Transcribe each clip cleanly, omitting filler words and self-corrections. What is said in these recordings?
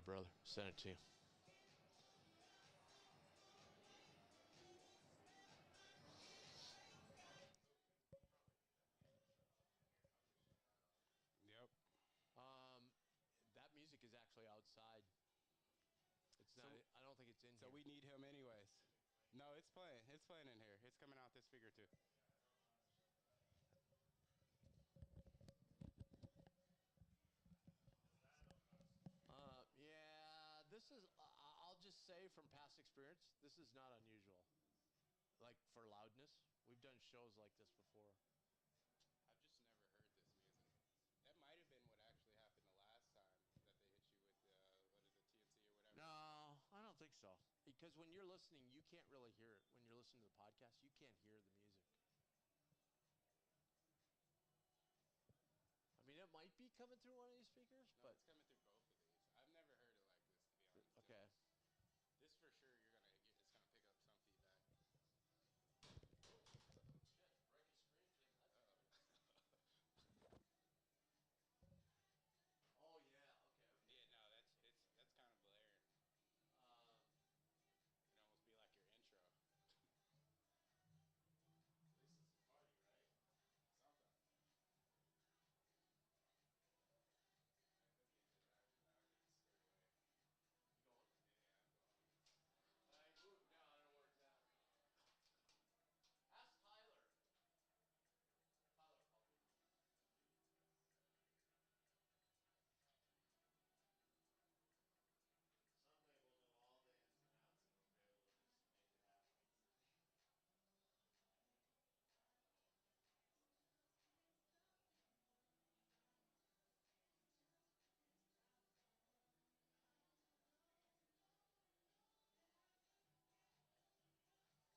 go, brother. Send it to you. Yep. That music is actually outside. It's not. I don't think it's in So here. we need him anyways. No, it's playing. It's playing in here. It's coming out this speaker too. Yeah, this is. I'll just say from past experience, this is not unusual. Like for loudness, we've done shows like this before. I've just never heard this music. That might have been what actually happened the last time that they hit you with what is it, TNC or whatever. No, I don't think so. Because when you're listening, you can't really hear it. When you're listening to the podcast, you can't hear the music. I mean, it might be coming through one of these speakers, No, but it's coming through both of these. I've never heard it like this, to be honest. okay. This for sure, it's gonna pick up some feedback. Shit, break a screen, Jim. Oh yeah, okay. Yeah, no, that's kind of blaring. It'd almost be like your intro. This is party, right? Something. You going? Yeah, I'm going. I moved now. I don't know where it's at. Ask Tyler. Tyler, puppy. Someday we'll know all the ins and outs, and we'll be able to just make it happen. Oh, did you? Yeah. I can hear it's a lot softer. Yeah, yeah. I just wanted to make sure I didn't shut it off out there.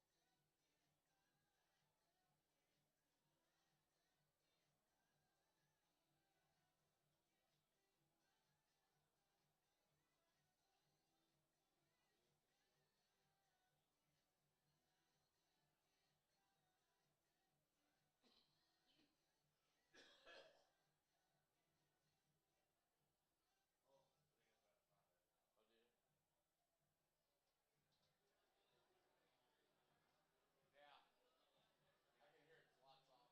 Make somebody mad. Now where'd he go? Austin, right? Yeah. All right, we'll leave him. There he is. There he is. Coming back this way. He's gonna come up. He'll come upstairs.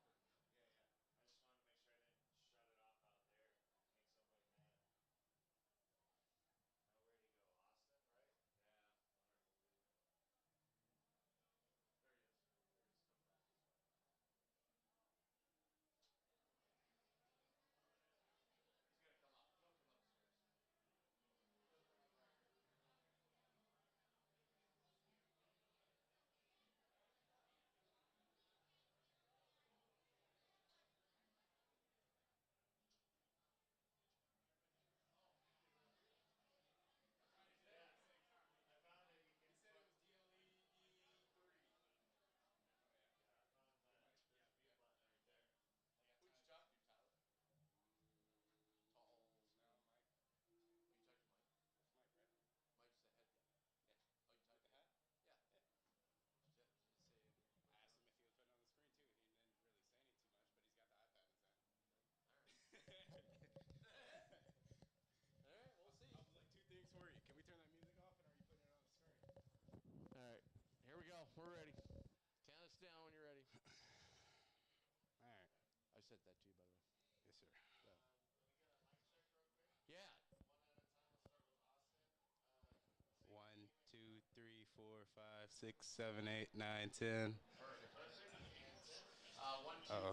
He'll come up right here. Yeah. I found it. You can. He said it was DLE3. Yeah, I found that. There's a mute button right there. Who'd you talk to, Tyler? Tall. No, Mike. Oh, you talked to Mike? That's Mike, right? Mike's the head guy. Yeah. Oh, you talked With to the him? hat? Yeah. Yeah. Did you say anything? I asked him if he was putting it on the screen too. He didn't really say anything too much, but he's got the iPad in his hand. All right. All right, we'll see. I was like, two things for you. Can we turn that music off, and are you putting it on the screen? All right, here we go. We're ready. Count us down when you're ready. All right. I sent that to you, by the way. Yes, sir. Yeah. Let me get a mic check real quick. Yeah. One at a time. We'll start with Austin. 1, 2, 3, 4, 5, 6, 7, 8, 9, 10. Perfect. 1, 2,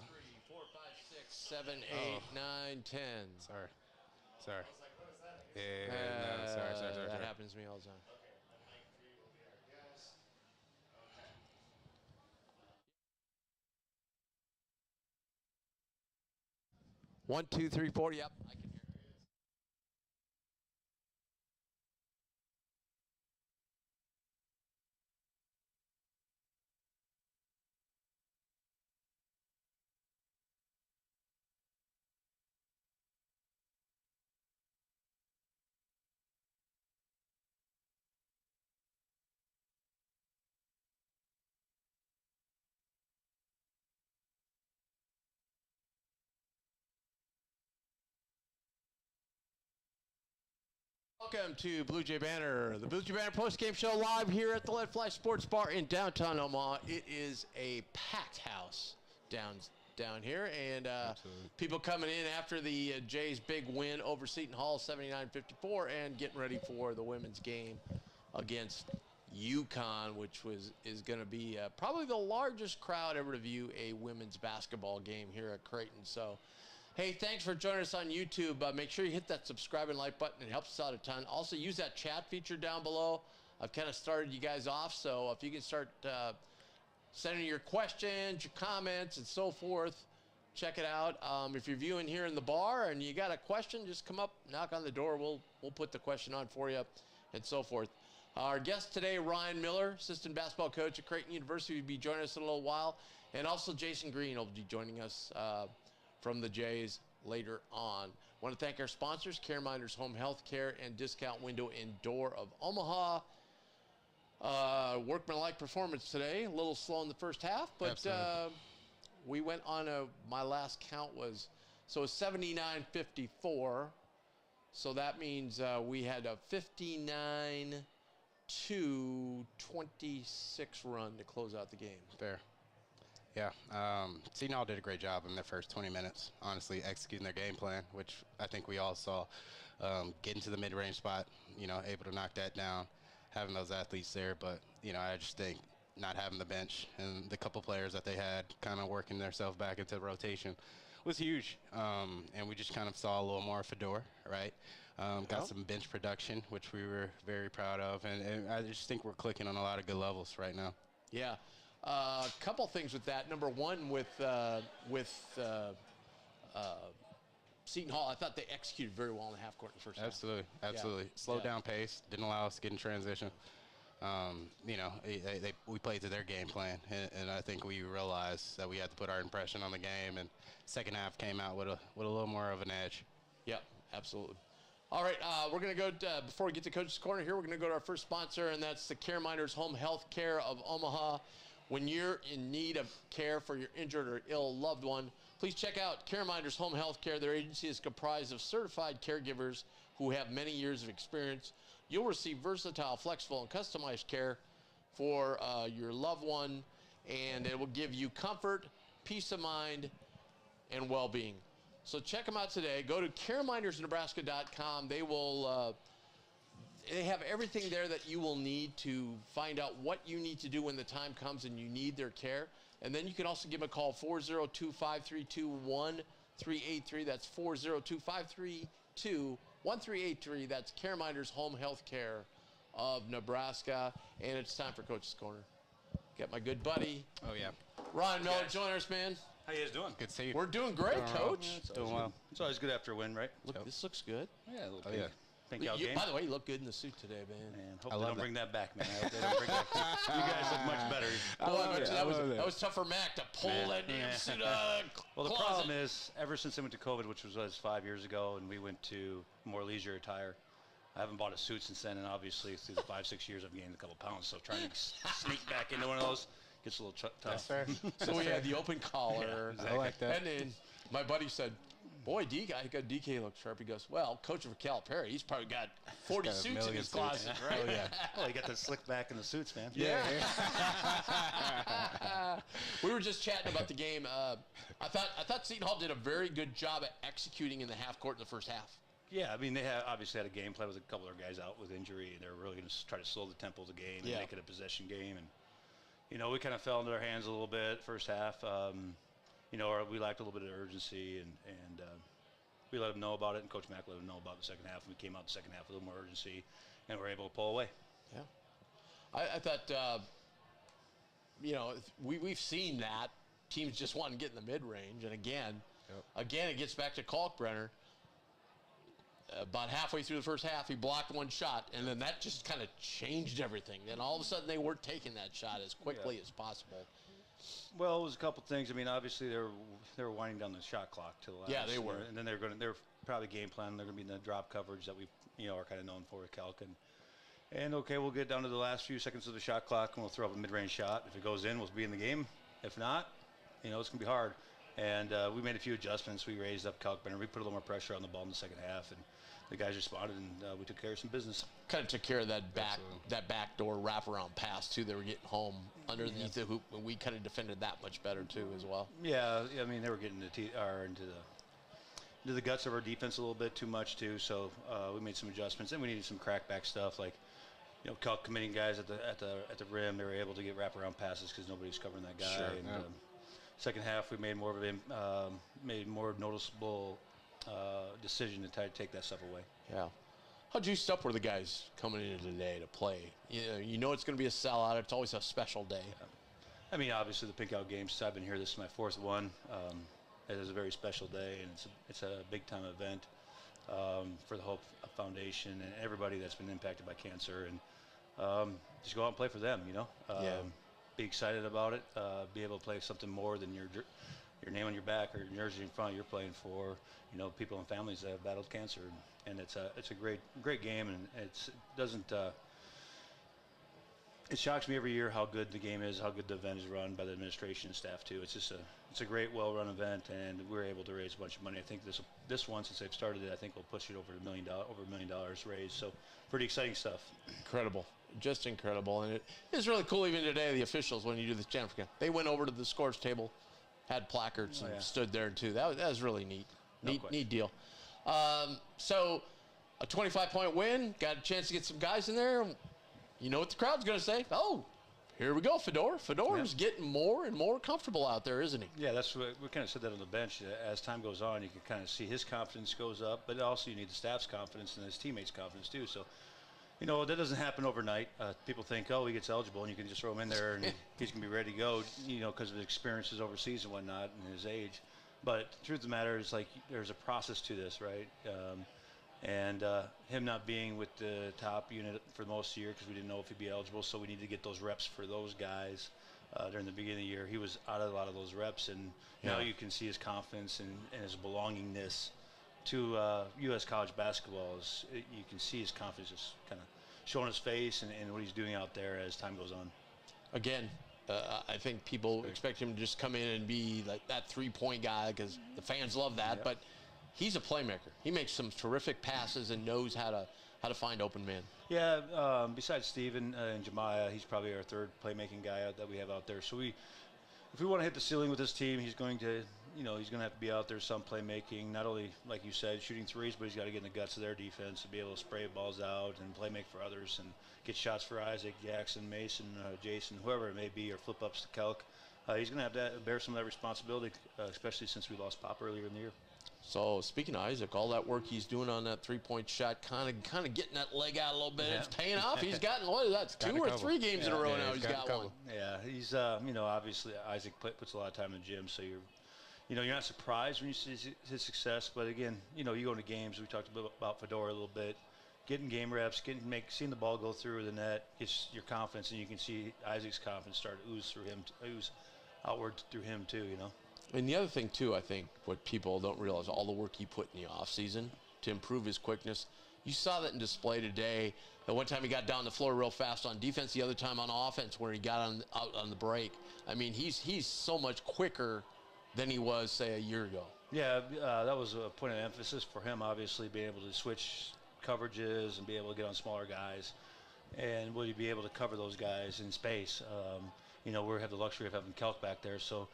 3, 4, 5, 6, 7, 8, 9, 10. Sorry. I was like, what is that? Yeah, no, sorry. That happens to me all the time. Okay, then mic 3 will be our guest. Okay. 1, 2, 3, 4. Yep, I can hear. Welcome to Blue Jay Banner, the Blue Jay Banner postgame show live here at the Lead Fly Sports Bar in downtown Omaha. It is a packed house down here, and people coming in after the Jays' big win over Seton Hall, 79-54, and getting ready for the women's game against Uconn, which is going to be probably the largest crowd ever to view a women's basketball game here at Creighton. So, hey, thanks for joining us on YouTube. Make sure you hit that subscribe and like button. It helps us out a ton. Also, use that chat feature down below. I've kind of started you guys off, so if you can start sending your questions, your comments, and so forth, check it out. If you're viewing here in the bar and you got a question, just come up, knock on the door. We'll put the question on for you, and so forth. Our guest today, Ryan Miller, assistant basketball coach at Creighton University, will be joining us in a little while. And also JASEN GREEN will be joining us from the Jays later on. I want to thank our sponsors, CareMinders Home Health Care and Discount Window and Door of Omaha. Workmanlike performance today, a little slow in the first half, but we went on my last count was, so 79-54. So that means we had a 59-26 run to close out the game. Fair. Yeah, Seton Hall did a great job in their first 20 minutes, honestly, executing their game plan, which I think we all saw. Getting to the mid-range spot, able to knock that down, having those athletes there. But, I just think not having the bench and the couple players that they had kind of working themselves back into rotation was huge. And we just kind of saw a little more Fedor, right? Got some bench production, which we were very proud of. And I just think we're clicking on a lot of good levels right now. Yeah. A couple things with that. Number one, with Seton Hall, I thought they executed very well in the half court in the first half. Absolutely. Yeah. Slowed down pace, didn't allow us to get in transition. We played to their game plan, and I think we realized that we had to put our impression on the game, and second half came out with a little more of an edge. Yep, absolutely. All right, we're going to go, before we get to Coach's Corner here, we're going to go to our first sponsor, and that's the CareMinders Home Health Care of Omaha. When you're in need of care for your injured or ill loved one, please check out CareMinders Home Health Care. Their agency is comprised of certified caregivers who have many years of experience. You'll receive versatile, flexible, and customized care for your loved one, and it will give you comfort, peace of mind, and well-being. So check them out today. Go to caremindersnebraska.com. They have everything there that you will need to find out what you need to do when the time comes and you need their care. And then you can also give them a call, 402-532-1383. That's 402-532-1383. That's CareMinders Home Health Care of Nebraska. And it's time for Coach's Corner. Got my good buddy. Oh, yeah. Ryan Miller, join us, man. How you guys doing? Good to see you. We're doing great, Coach. Doing well. It's always good after a win, right? Look, this looks good. Yeah, a little Oh, pink, yeah. pink out game. By the way, you look good in the suit today, man. And hope I they love don't that. bring that back, man. I hope they don't bring that. You guys look much better. That was tough for Mac to pull that damn suit out of the Well, the closet. problem is, ever since I went to COVID, which was 5 years ago, and we went to more leisure attire, I haven't bought a suit since then, and obviously through the 5-6 years I've gained a couple pounds, so trying to sneak back into one of those gets a little tough. That's fair. So we had the open collar. Yeah, I like that. And then my buddy said, boy, DK looks sharp. He goes, well, coach of Calipari, he's probably got 40 got a suits in million his suits. closet, right? Oh, yeah. Oh, you got the slick back in the suits, man. Yeah. We were just chatting about the game. I thought Seton Hall did a very good job at executing in the half court in the first half. Yeah, I mean, they obviously had a game plan with a couple of their guys out with injury, and they were really going to try to slow the tempo of the game and make it a possession game. And, we kind of fell into their hands a little bit first half. We lacked a little bit of urgency, and we let them know about it, and Coach Mack let them know about the second half. And we came out the second half with a little more urgency, and we were able to pull away. Yeah. I thought, we've seen that. Teams just want to get in the mid-range. And again, it gets back to Kalkbrenner. About halfway through the first half, he blocked one shot, and then that just kind of changed everything. Then all of a sudden, they weren't taking that shot as quickly as possible. Well, it was a couple things. I mean, obviously they were winding down the shot clock to the last. Yeah, they were. And then they're probably game plan. They're going to be in the drop coverage that we are kind of known for with Calkin. And okay, we'll get down to the last few seconds of the shot clock, and we'll throw up a mid-range shot. If it goes in, we'll be in the game. If not, it's going to be hard. And we made a few adjustments. We raised up Kalkbrenner. We put a little more pressure on the ball in the second half, and the guys responded, and we took care of some business. Kind of took care of that backdoor wraparound pass too. They were getting home underneath the hoop, and we kind of defended that much better too as well. Yeah, I mean they were getting into the guts of our defense a little bit too much too. So we made some adjustments, and we needed some crackback stuff like, Kalk committing guys at the rim. They were able to get wraparound passes because nobody was covering that guy. Sure. And, second half, we made more of more noticeable decision to try to take that stuff away. Yeah. How juiced up were the guys coming in today to play? You know it's going to be a sellout. It's always a special day. Yeah. I mean, obviously the Pink Out games. I've been here. This is my fourth one. It is a very special day, and it's a big time event for the Hope Foundation and everybody that's been impacted by cancer. And just go out and play for them. Be excited about it, be able to play something more than your name on your back or your jersey in front. You're playing for people and families that have battled cancer, and it's a great game, and it shocks me every year how good the game is, how good the event is run by the administration and staff too. It's a great, well-run event, and we're able to raise a bunch of money. I think this one, since they've started it, I think we'll push it over $1 million raised. So pretty exciting stuff. Incredible. Just incredible. And it is really cool even today, the officials, when you do the Jennifer, they went over to the scores table, had placards, and stood there too. That was really neat. Neat deal. So a 25-point win, got a chance to get some guys in there. You know what the crowd's going to say? Oh, here we go, Fedor. Fedor's getting more and more comfortable out there, isn't he? Yeah, that's what we kind of said that on the bench. As time goes on, you can kind of see his confidence goes up, but also you need the staff's confidence and his teammates' confidence too. So, that doesn't happen overnight. People think, he gets eligible and you can just throw him in there and he's going to be ready to go, because of his experiences overseas and whatnot and his age. But the truth of the matter is, there's a process to this, right? And him not being with the top unit for most of the year because we didn't know if he'd be eligible, so we need to get those reps for those guys during the beginning of the year. He was out of a lot of those reps, and now you can see his confidence and his belongingness to U.S. college basketball. You can see his confidence just kind of showing his face and what he's doing out there as time goes on. Again, I think people expect him to just come in and be like that three-point guy because the fans love that, but he's a playmaker. He makes some terrific passes and knows how to find open man. Yeah, besides Steven and Jemiah, he's probably our third playmaking guy that we have out there. So if we want to hit the ceiling with this team, he's going to have to be out there some playmaking, not only, like you said, shooting threes, but he's got to get in the guts of their defense to be able to spray balls out and play make for others and get shots for Isaac, Jackson, Mason, Jason, whoever it may be, or flip ups to Kelk. He's going to have to bear some of that responsibility, especially since we lost Pop earlier in the year. So speaking of Isaac, all that work he's doing on that three-point shot, kind of getting that leg out a little bit. It's paying off. He's gotten that's 2 or 3 games in a row now. He's got one. Yeah, he's obviously Isaac puts a lot of time in the gym, so you're not surprised when you see his success. But again, you go into games. We talked about Fedor a little bit. Getting game reps, seeing the ball go through the net, gets your confidence, and you can see Isaac's confidence start to ooze outward through him too. And the other thing, too, I think what people don't realize, all the work he put in the offseason to improve his quickness. You saw that in display today. The one time he got down the floor real fast on defense, the other time on offense where he got out on the break. I mean, he's so much quicker than he was, say, a year ago. Yeah, that was a point of emphasis for him, obviously, being able to switch coverages and be able to get on smaller guys. And will you be able to cover those guys in space? We have the luxury of having Kelk back there, so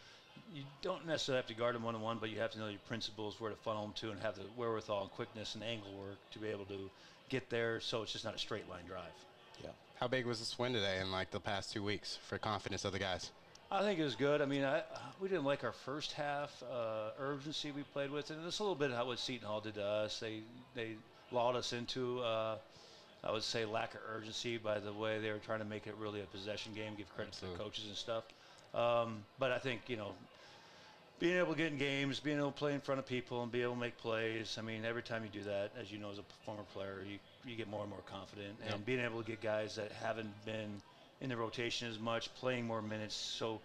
you don't necessarily have to guard them one-on-one, but you have to know your principles, where to funnel them to, and have the wherewithal and quickness and angle work to be able to get there so it's just not a straight line drive. Yeah. How big was this win today in the past 2 weeks for confidence of the guys? I think it was good. I mean, we didn't like our first half urgency we played with, and it's a little bit how what Seton Hall did to us. They lulled us into, I would say, lack of urgency by the way they were trying to make it really a possession game, give credit to the coaches and stuff. But I think, being able to get in games, being able to play in front of people and be able to make plays, I mean, every time you do that, as you know, as a former player, you get more and more confident. And being able to get guys that haven't been in the rotation as much, playing more minutes, so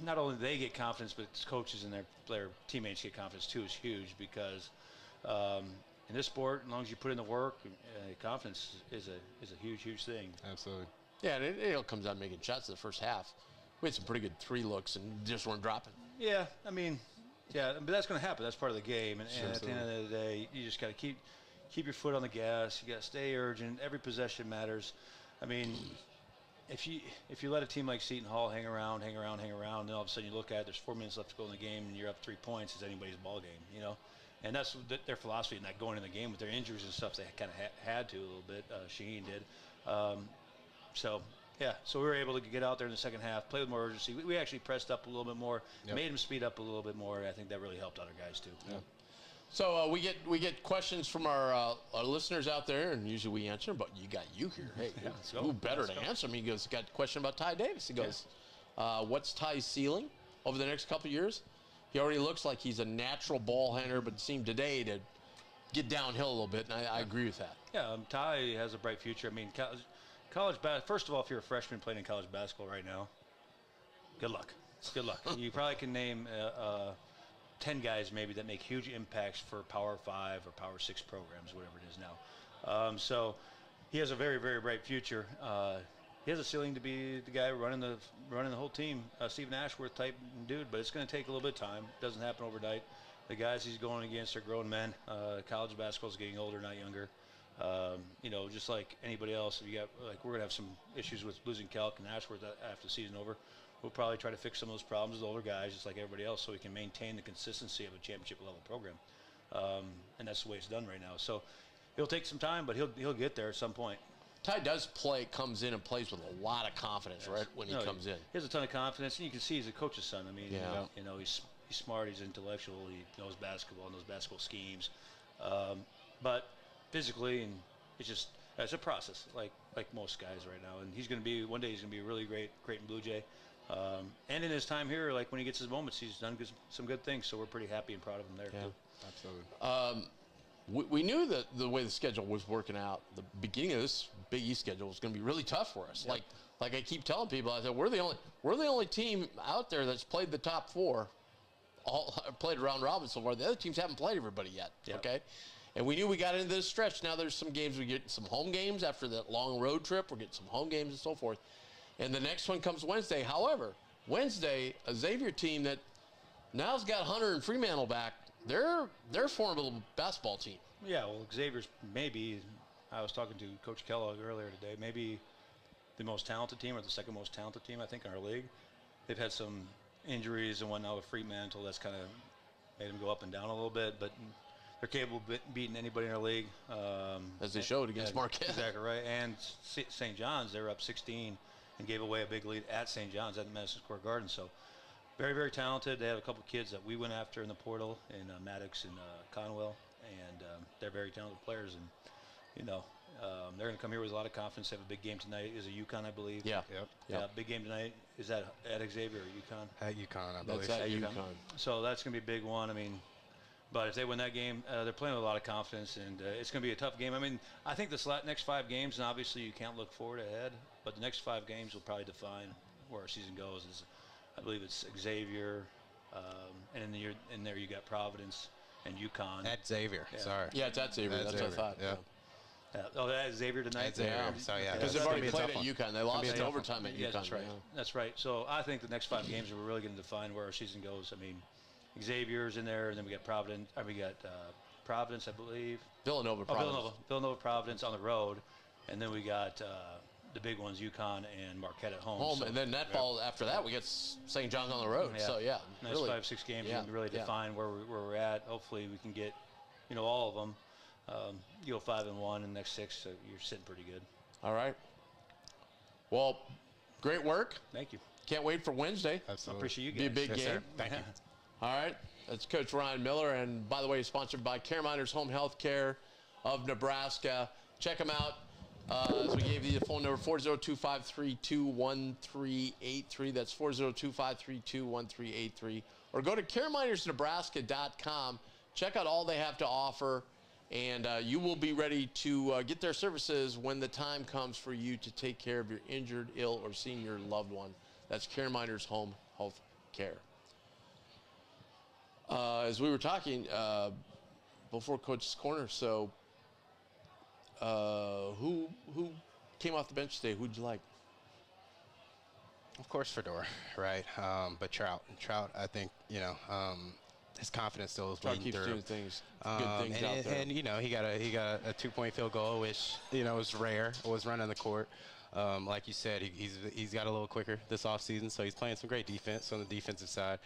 not only they get confidence, but coaches and their teammates get confidence too is huge because in this sport, as long as you put in the work, confidence is a huge, huge thing. Absolutely. Yeah, and it all comes down to making shots in the first half. We had some pretty good 3 looks and just weren't dropping. Yeah, I mean, Yeah, but that's going to happen. That's part of the game. And at the end of the day, you just got to keep your foot on the gas. You got to stay urgent. Every possession matters. I mean, if you let a team like Seton Hall hang around, and then all of a sudden you look at it, there's 4 minutes left to go in the game, and you're up 3 points, it's anybody's ball game, you know? And that's their philosophy, not going in the game with their injuries and stuff. They kind of had to a little bit. Shaheen did. So we were able to get out there in the second half, play with more urgency. We actually pressed up a little bit more, made them speed up a little bit more. I think that really helped other guys too. Yeah. So we get questions from our listeners out there, and usually we answer them, but you got you here. Hey, who better to answer them? He goes, got a question about Ty Davis. He goes, what's Ty's ceiling over the next couple of years? He already looks like he's a natural ball handler, but seemed today to get downhill a little bit, and I agree with that. Yeah, Ty has a bright future. I mean, college first of all, if you're a freshman playing in college basketball right now, good luck. Good luck. You probably can name 10 guys maybe that make huge impacts for Power 5 or Power 6 programs, whatever it is now. So he has a very, very bright future. He has a ceiling to be the guy running the whole team, Stephen Ashworth type dude, but it's going to take a little bit of time. It doesn't happen overnight. The guys he's going against are grown men. College basketball is getting older, not younger. Just like anybody else, we're going to have some issues with losing Kelk and Ashworth after the season over. We'll probably try to fix some of those problems with older guys, just like everybody else, so we can maintain the consistency of a championship level program. And that's the way it's done right now. So it'll take some time, but he'll get there at some point. Ty comes in and plays with a lot of confidence, right, when he comes in. He has a ton of confidence, and you can see he's a coach's son. I mean, he's smart, he's intellectual, he knows basketball, knows basketball schemes. But physically, and it's a process, like most guys right now. And one day he's going to be a really great Creighton Blue Jay. And in his time here, like when he gets his moments, he's done some good things. So we're pretty happy and proud of him there, too. Absolutely. We knew that the way the schedule was working out, the beginning of this Big East schedule was going to be really tough for us. Yep. Like I keep telling people, I said we're the only team out there that's played the top 4, all played round robin so far. The other teams haven't played everybody yet. Yep. Okay, and we knew we got into this stretch. Now there's some games, we get some home games after that long road trip. We're getting some home games and so forth. And the next one comes Wednesday. However, Wednesday, a Xavier team that now's got Hunter and Fremantle back. They're a formidable basketball team. Yeah, well, Xavier's maybe, I was talking to Coach Kellogg earlier today, maybe the most talented team or the second most talented team, I think, in our league. They've had some injuries and whatnot with Fremantle. That's kind of made them go up and down a little bit, but they're capable of beating anybody in our league. As they showed against Marquette. Exactly right. And St. John's, they were up 16 and gave away a big lead at St. John's at the Madison Square Garden. So very, very talented. They have a couple kids that we went after in the portal, in Maddox and Conwell, and they're very talented players. And, they're going to come here with a lot of confidence. They have a big game tonight. Is it Uconn, I believe? Yeah. Yep. Yeah, big game tonight. Is that at Xavier or Uconn? At Uconn, I believe. That's at Uconn. So that's going to be a big one. I mean, but if they win that game, they're playing with a lot of confidence, and it's going to be a tough game. I mean, I think this next 5 games, and obviously you can't look forward ahead, but the next 5 games will probably define where our season goes. I believe it's Xavier, and in there you got Providence and Uconn. At Xavier, sorry. Yeah, it's at Xavier. That's what I thought. Yeah. Oh, that's Xavier tonight? At Xavier. So, yeah. Because they've already played at Uconn. They lost in overtime at Yeah, Uconn. that's right. Yeah. That's right. So I think the next 5 games are really going to define where our season goes. I mean, Xavier's in there, and then we got Providence. Providence, I believe. Villanova, Providence. Villanova, Providence on the road, and then we got the big ones, Uconn and Marquette at home. And then after that, we get St. John's on the road. Yeah. So yeah, next really, 5-6 games can really define where we're at. Hopefully, we can get all of them. You go 5-1 in the next 6, so you're sitting pretty good. All right. Well, great work. Thank you. Can't wait for Wednesday. Absolutely. I appreciate you guys. Be a big game. Sir. Thank you. All right. That's Coach Ryan Miller. And by the way, sponsored by Care Miners Home Health Care of Nebraska. Check them out. As we gave you the phone number, 402-532-1383. That's 402-532-1383. Or go to careminersnebraska.com. Check out all they have to offer. And you will be ready to get their services when the time comes for you to take care of your injured, ill, or senior loved one. That's Care Miners Home Health Care. As we were talking before Coach's Corner, so who came off the bench today? Who'd you like? Of course, Fedor, right? But Trout, I think, his confidence still is Charles bleeding keeps through. doing things, good things out there. And, you know, he got a 2-point field goal, which, you know, was rare. It was running the court. Like you said, he's got a little quicker this offseason, so he's playing some great defense on the defensive side.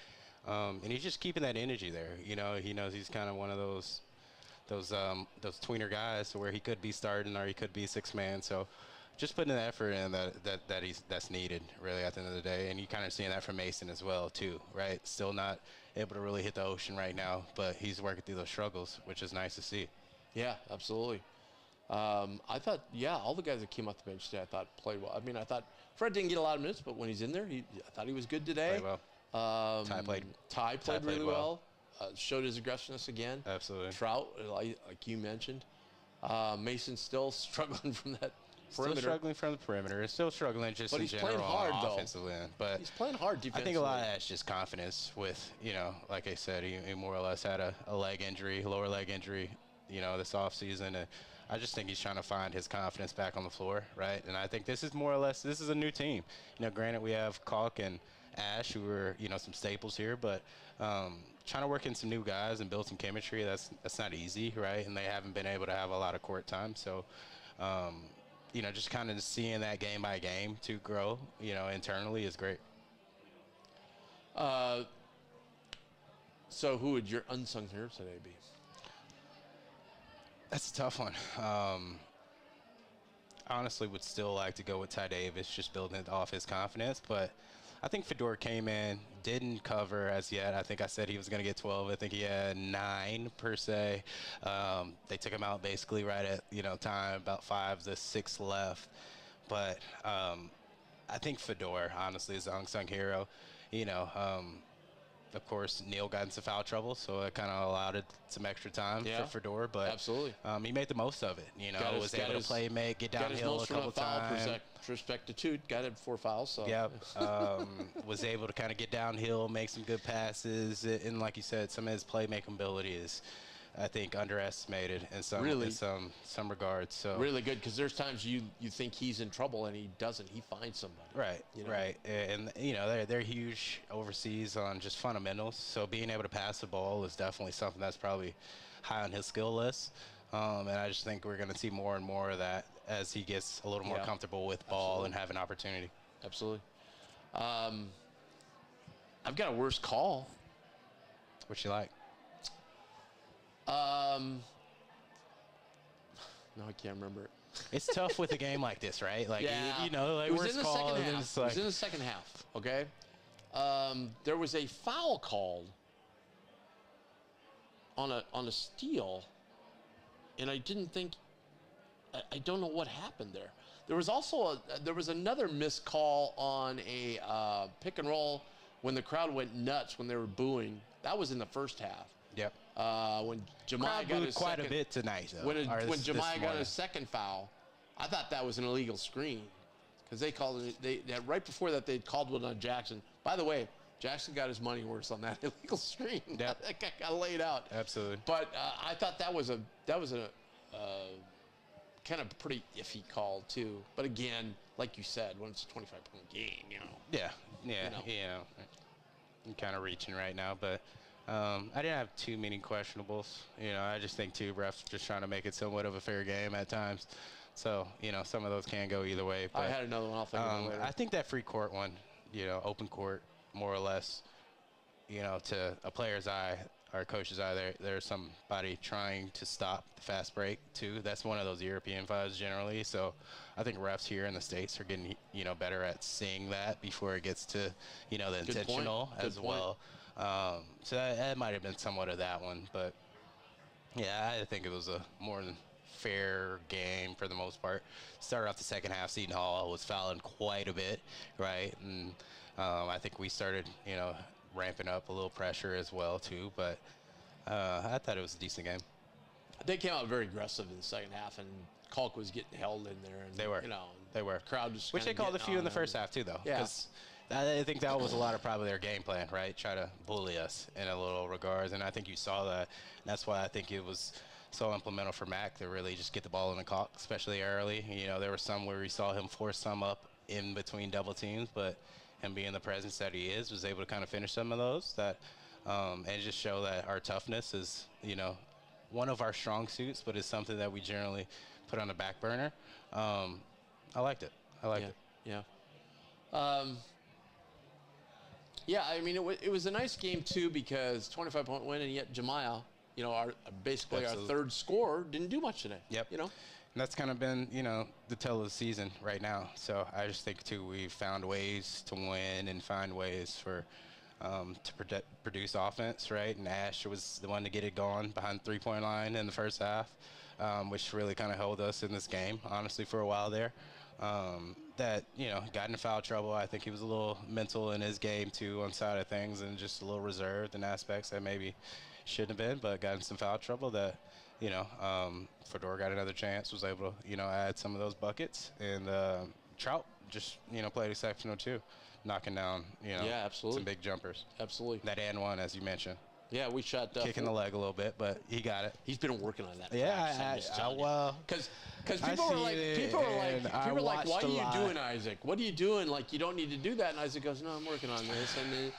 And he's just keeping that energy there. You know, he knows he's kind of one of those tweener guys where he could be starting or he could be sixth man. So just putting the effort in that's needed really at the end of the day. And you kind of seeing that from Mason as well too, right? Still not able to really hit the ocean right now, but he's working through those struggles, which is nice to see. Yeah, absolutely. I thought, all the guys that came off the bench today, I thought played well. I mean, I thought Fred didn't get a lot of minutes, but when he's in there, I thought he was good today. Played well. Ty played really well. Showed his aggressiveness again. Absolutely. Trout, like you mentioned. Mason still struggling from that perimeter. Still struggling from the perimeter. Still struggling just in general playing hard, on though. offensive end. But he's playing hard defensively. I think a lot of that's just confidence with, you know, like I said, he more or less had a leg injury, lower leg injury, you know, this offseason. And I just think he's trying to find his confidence back on the floor, right? And I think this is more or less, this is a new team. You know, granted, we have Kalk and Ash, who are, you know, some staples here, but trying to work in some new guys and build some chemistry, that's not easy, right? And they haven't been able to have a lot of court time. So, you know, just kind of seeing that game by game to grow, you know, internally is great. So who would your unsung hero today be? That's a tough one. Honestly, would still like to go with Ty Davis, just building off his confidence. But I think Fedor came in, didn't cover as yet. I think I said he was going to get 12. I think he had 9 per se. They took him out basically right at, you know, time, about 5 to 6 left. But I think Fedor, honestly, is the unsung hero. You know, of course, Neal got into foul trouble, so it kind of allowed it some extra time for Fedor. But absolutely, he made the most of it. You know, was able to play, get downhill a couple times. Respectitude, got him 4 fouls. So. Yep, was able to kind of get downhill, make some good passes, and like you said, some of his playmaking ability is, I think, underestimated in some regards. So really good, because there's times you think he's in trouble and he doesn't. He finds somebody. Right, you know? Right. And you know, they're huge overseas on just fundamentals. So being able to pass the ball is definitely something that's probably high on his skill list. And I just think we're going to see more and more of that as he gets a little more comfortable with ball and have an opportunity. Absolutely. I've got a worse call. What you like? No, I can't remember it. It's tough with a game like this, right? Like, you know, like it was worst in the call. second half. It's like, it was in the second half, okay? There was a foul called on a steal, and I didn't think, I don't know what happened there. There was also there was another missed call on a pick and roll when the crowd went nuts when they were booing. That was in the first half. Yep. When Jemiah got his quite second, a bit tonight, though. when Jemiah got his second foul, I thought that was an illegal screen, because they called it. Right before that, they called one on Jackson. By the way, Jackson got his money worth on that illegal screen. Yep. That got laid out. Absolutely. But I thought that was a kind of pretty iffy call too. But again, like you said, when it's a 25-point game, you know. Yeah. You know, I'm kind of reaching right now, but. I didn't have too many questionables. You know, I just think refs just trying to make it somewhat of a fair game at times. So, you know, some of those can go either way. But, I had another one. I'll think of it later. I think that free court one, you know, open court, more or less, you know, to a player's eye or a coach's eye, there's somebody trying to stop the fast break, too. That's one of those European fouls generally. So I think refs here in the States are getting, you know, better at seeing that before it gets to, you know, the intentional as well. So that might have been somewhat of that one, but yeah, I think it was a more than fair game for the most part. Started off the second half, Seton Hall was fouling quite a bit, right? And I think we started, you know, ramping up a little pressure as well too, but I thought it was a decent game. They came out very aggressive in the second half, and Kalk was getting held in there. And, they were. You know, they were. Crowd just which they called a few in the first half too, though. Yeah. I think that was a lot of probably their game plan, right? Try to bully us in a little regards, and I think you saw that. And that's why I think it was so implemental for Mac to really just get the ball in the Kalk, especially early. You know, there were some where we saw him force some up in between double teams, but him being the presence that he is, was able to kind of finish some of those that and just show that our toughness is, one of our strong suits, but it's something that we generally put on the back burner. I liked it. I liked it. Yeah. Yeah, I mean, it was a nice game, too, because 25-point win, and yet Jemiah, basically Absolutely. our third scorer, didn't do much today. Yep. And that's kind of been, the tell of the season right now. So I just think, too, we've found ways to win and find ways for to produce offense, right? And Ash was the one to get it going behind the 3-point line in the first half, which really kind of held us in this game, honestly, for a while there. That, got into foul trouble. I think he was a little mental in his game, too, on side of things, and just a little reserved in aspects that maybe shouldn't have been, but got in some foul trouble that, Fedor got another chance, was able to, add some of those buckets. And Trout just, played exceptional, too, knocking down, absolutely. some big jumpers. Absolutely. That and one, as you mentioned. Yeah, we shot kicking the leg a little bit, but he got it. He's been working on that. Yeah, well, because people were like, "Why are you doing, Isaac? What are you doing? Like, you don't need to do that." And Isaac goes, "No, I'm working on this." And then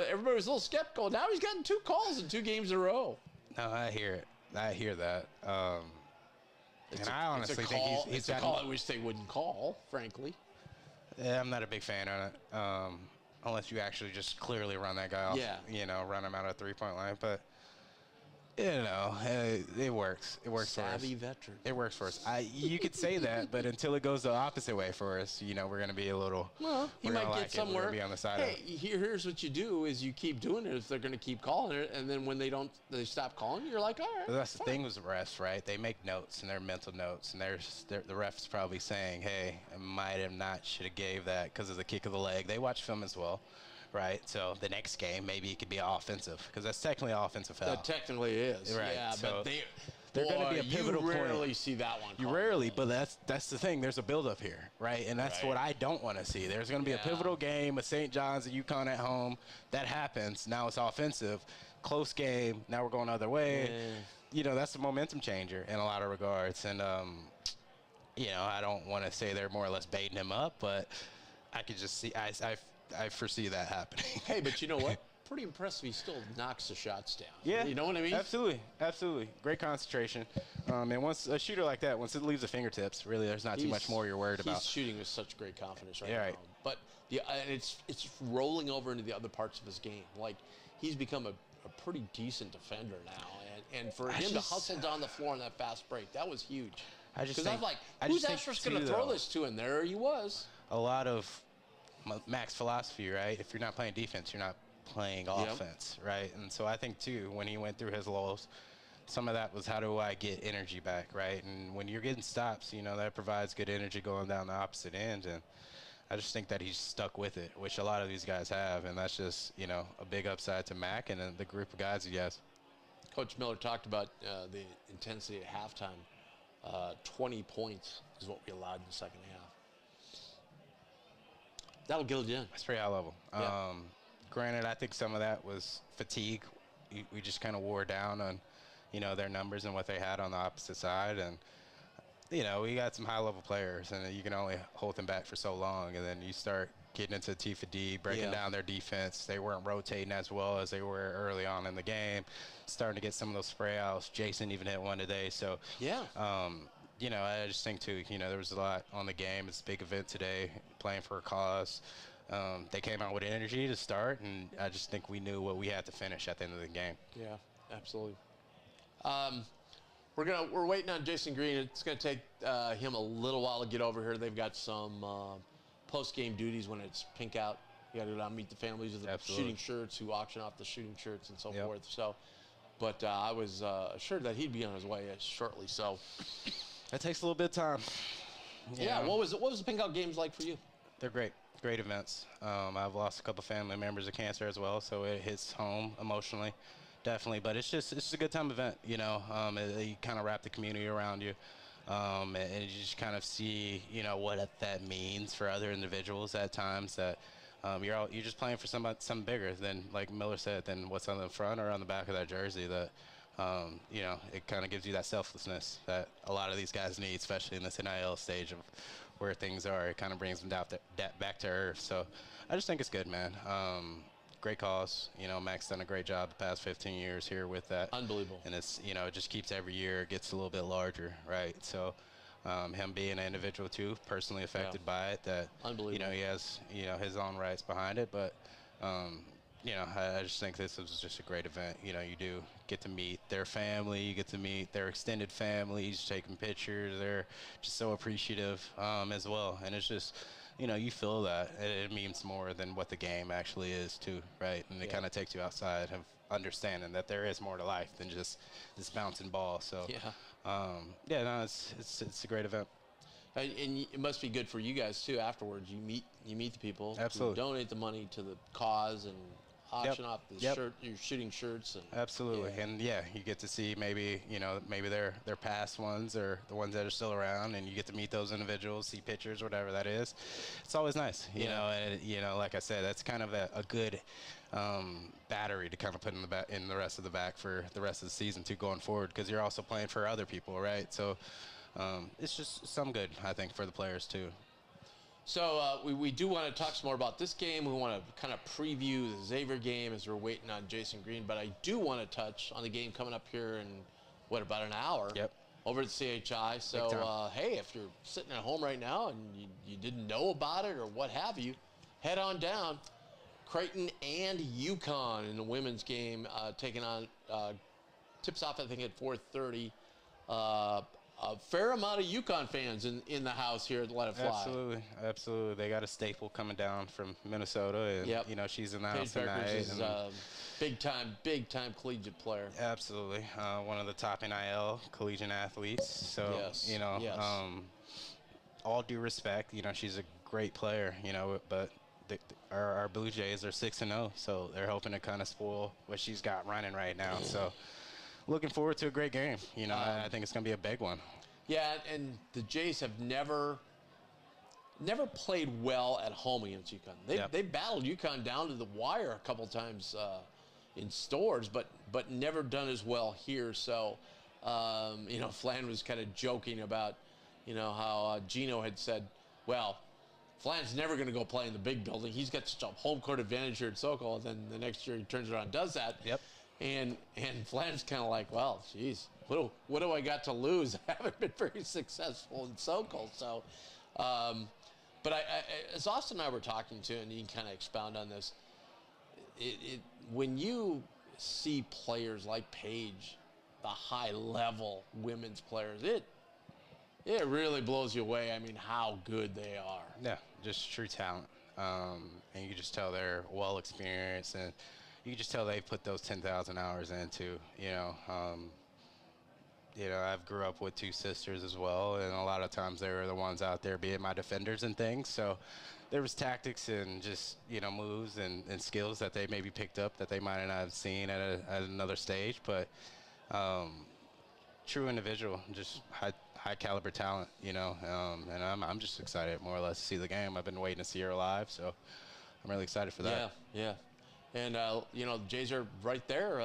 everybody was a little skeptical. Now he's gotten 2 calls in 2 games in a row. No, I hear it. I hear that. And I honestly think he's a call I wish they wouldn't call, frankly. Yeah, I'm not a big fan on it. Unless you actually just clearly run that guy off, run him out of 3-point line. But, it works. It works for us. Savvy veteran. It works for us. You could say that, but until it goes the opposite way for us, we're going to be a little. Well, he might get somewhere. We're gonna be on the side hey, of it. Here's what you do: is you keep doing it if they're going to keep calling it, and then when they stop calling, you're like, all right. But that's the fine. thing with the refs, right? They make notes, and they're mental notes, and the refs probably saying, "Hey, I might have not should have gave that because of the kick of the leg." They watch film as well. Right, so the next game maybe it could be offensive because that's technically an offensive foul. That technically is, right? Yeah, so but they're going to be a pivotal point. You rarely see that one. You rarely, but that's the thing. There's a buildup here, right? And that's what I don't want to see. There's going to be a pivotal game, a St. John's, a Uconn at home. That happens. Now it's offensive, close game. Now we're going the other way. Yeah. That's a momentum changer in a lot of regards. And I don't want to say they're more or less baiting him up, but I could just see I foresee that happening. Hey, but you know what? Pretty impressive. He still knocks the shots down. Yeah. You know what I mean? Absolutely. Absolutely. Great concentration. And once a shooter like that, once it leaves the fingertips, really there's not too much more you're worried about. He's shooting with such great confidence right Yeah, now. right. But it's rolling over into the other parts of his game. Like, he's become a pretty decent defender now. And for him to hustle down the floor on that fast break, that was huge. Because I was like, who's Astros going to throw this to? And there he was. A lot of Mac's philosophy, right? If you're not playing defense, you're not playing offense, right? And so I think, too, when he went through his lows, some of that was how do I get energy back, right? And when you're getting stops, that provides good energy going down the opposite end. And I just think that he's stuck with it, which a lot of these guys have. And that's just, a big upside to Mac and the group of guys he has. Coach Miller talked about the intensity at halftime. 20 points is what we allowed in the second half. That'll get it in. That's pretty high level. Yeah. Granted, I think some of that was fatigue. We just kind of wore down on, their numbers and what they had on the opposite side. And, we got some high-level players, and you can only hold them back for so long. And then you start getting into T for D, breaking down their defense. They weren't rotating as well as they were early on in the game. Starting to get some of those spray outs. Jason even hit one today. So, I just think, too, there was a lot on the game. It's a big event today, playing for a cause. They came out with energy to start, and I just think we knew what we had to finish at the end of the game. Yeah, absolutely. We're waiting on JASEN GREEN. It's going to take him a little while to get over here. They've got some post-game duties when it's pink out. You got to go down and meet the families of the shooting shirts who auction off the shooting shirts and so forth. So, but I was assured that he'd be on his way shortly. So that takes a little bit of time. Yeah. What was the pink out games like for you? They're great. Great events. I've lost a couple family members of cancer as well, so it hits home emotionally, definitely. But it's just a good time event, you kind of wrap the community around you, and you just kind of see, what that means for other individuals at times that you're just playing for something bigger than, like Miller said, than what's on the front or on the back of that jersey. That it kind of gives you that selflessness that a lot of these guys need, especially in this NIL stage of where things are. It kind of brings them back to earth. So I just think it's good, man. great cause. You know, Mac's done a great job the past 15 years here with that. Unbelievable. And it's, you know, it just keeps every year, it gets a little bit larger, right? So him being an individual too, personally affected by it, that, you know, he has, you know, his own rights behind it. But, you know, I just think this was just a great event. You know, you do get to meet their family, you get to meet their extended families, taking pictures. They're just so appreciative as well. And it's just, you know, you feel that it means more than what the game actually is too, right? And it kind of takes you outside of understanding that there is more to life than just this bouncing ball. So, yeah, no, it's a great event. And it must be good for you guys too. Afterwards, you meet the people. Absolutely. Who donate the money to the cause and auction off the shirt. You're shooting shirts. And, absolutely. And yeah, you get to see maybe, you know, maybe their past ones or the ones that are still around, and you get to meet those individuals, see pictures, whatever that is. It's always nice, you know. And you know, like I said, that's kind of a good battery to kind of put in the rest of the back for the rest of the season too, going forward, because you're also playing for other people, right? So it's just some good, I think, for the players too. So we do want to talk some more about this game. We want to kind of preview the Xavier game as we're waiting on Jasen Green. But I do want to touch on the game coming up here in, what, about an hour? Yep. Over at CHI. So, hey, if you're sitting at home right now and you didn't know about it or what have you, head on down. Creighton and Uconn in the women's game taking on, tips off, I think, at 4:30. A fair amount of Uconn fans in the house here at Let It Fly. Absolutely, absolutely. They got a staple coming down from Minnesota, and you know, she's in the house tonight. Is big time collegiate player. Absolutely, one of the top NIL collegiate athletes. So you know, all due respect, you know, she's a great player. You know, but our Blue Jays are 6-0, so they're hoping to kind of spoil what she's got running right now. So. Looking forward to a great game. You know, I think it's going to be a big one. Yeah, and the Jays have never played well at home against UConn. They battled UConn down to the wire a couple times in stores, but never done as well here. So, you know, Flan was kind of joking about, you know, how Gino had said, well, Flan's never going to go play in the big building. He's got such a home court advantage here at Sokol. And then the next year he turns around and does that. Yep. And Flan's kind of like, well, geez, what do I got to lose? I haven't been very successful in Sokol. So, but as Austin and I were talking to, and he can kind of expound on this, when you see players like Paige, the high-level women's players, it really blows you away. I mean, how good they are. Yeah, just true talent. And you can just tell they're well-experienced, and you can just tell they put those 10,000 hours into, you know. You know, I've grew up with two sisters as well, and a lot of times they were the ones out there being my defenders and things. So there was tactics and just, you know, moves and skills that they maybe picked up that they might not have seen at another stage. But true individual, just high caliber talent, you know. And I'm just excited more or less to see the game. I've been waiting to see her live, so I'm really excited for that. Yeah. And, you know, the Jays are right there,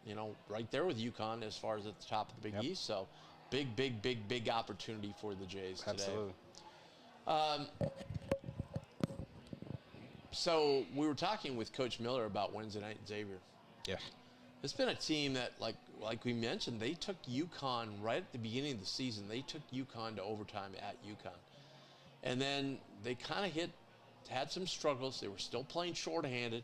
you know, right there with UConn as far as at the top of the Big East. So big opportunity for the Jays today. Absolutely. So we were talking with Coach Miller about Wednesday night at Xavier. Yeah. It's been a team that, like we mentioned, they took UConn right at the beginning of the season. They took UConn to overtime at UConn. And then they kind of had some struggles. They were still playing shorthanded.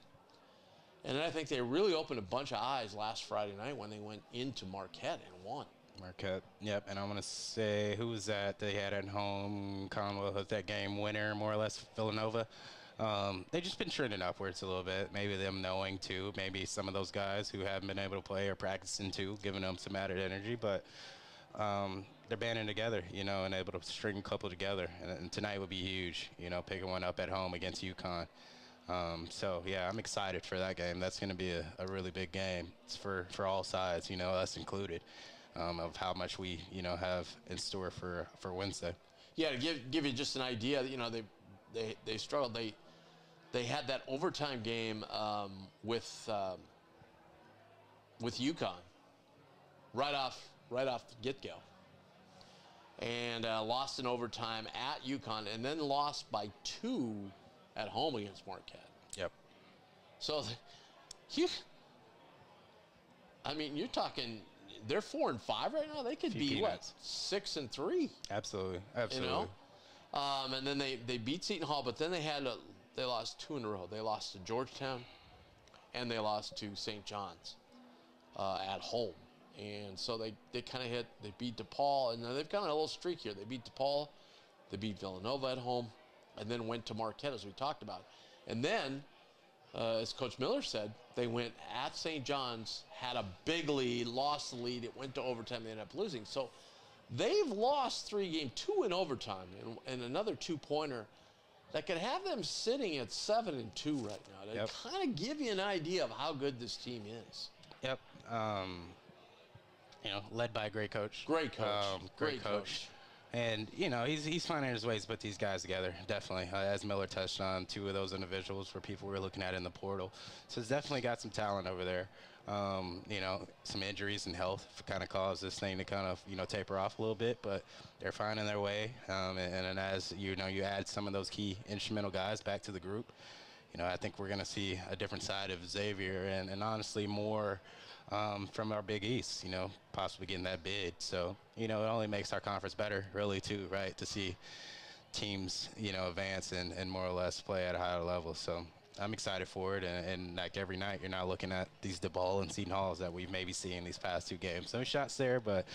And then I think they really opened a bunch of eyes last Friday night when they went into Marquette and won. Marquette, yep. And I'm going to say, who was that they had at home? Conwell was that game winner, more or less, Villanova. They've just been trending upwards a little bit. Maybe them knowing, too. Maybe some of those guys who haven't been able to play are practicing, too, giving them some added energy. But they're banding together, you know, and able to string a couple together. And tonight would be huge, you know, picking one up at home against UConn. So, yeah, I'm excited for that game. That's going to be a really big game. It's for all sides, you know, us included, of how much we, you know, have in store for Wednesday. Yeah, to give you just an idea, you know, they struggled. They had that overtime game with UConn right off the get-go. And lost in overtime at UConn, and then lost by 2 at home against Marquette. Yep. So, I mean, you're talking. They're 4-5 right now. They could be what 6-3. Absolutely. You know, and then they beat Seton Hall, but then they lost 2 in a row. They lost to Georgetown, and they lost to St. John's at home. And so they kind of they beat DePaul, and they've got a little streak here. They beat DePaul, they beat Villanova at home, and then went to Marquette, as we talked about. And then, as Coach Miller said, they went at St. John's, had a big lead, lost the lead. It went to overtime. They ended up losing. So they've lost 3 games, 2 in overtime, and another 2-pointer that could have them sitting at 7-2 right now. To kind of give you an idea of how good this team is. Yep. You know, led by a great coach. Great coach. Great coach. And, you know, he's finding his ways to put these guys together, definitely. As Miller touched on, 2 of those individuals were people we were looking at in the portal. So it's definitely got some talent over there. You know, some injuries and health kind of caused this thing to kind of, you know, taper off a little bit. But they're finding their way. And as, you know, you add some of those key instrumental guys back to the group, you know, I think we're going to see a different side of Xavier and honestly more from our Big East, you know, possibly getting that bid. So, you know, it only makes our conference better, really, too, right, to see teams, you know, advance and more or less play at a higher level. So I'm excited for it. And like every night, you're now looking at these DePaul and Seton Halls that we've maybe seen these past 2 games. Some shots there, but,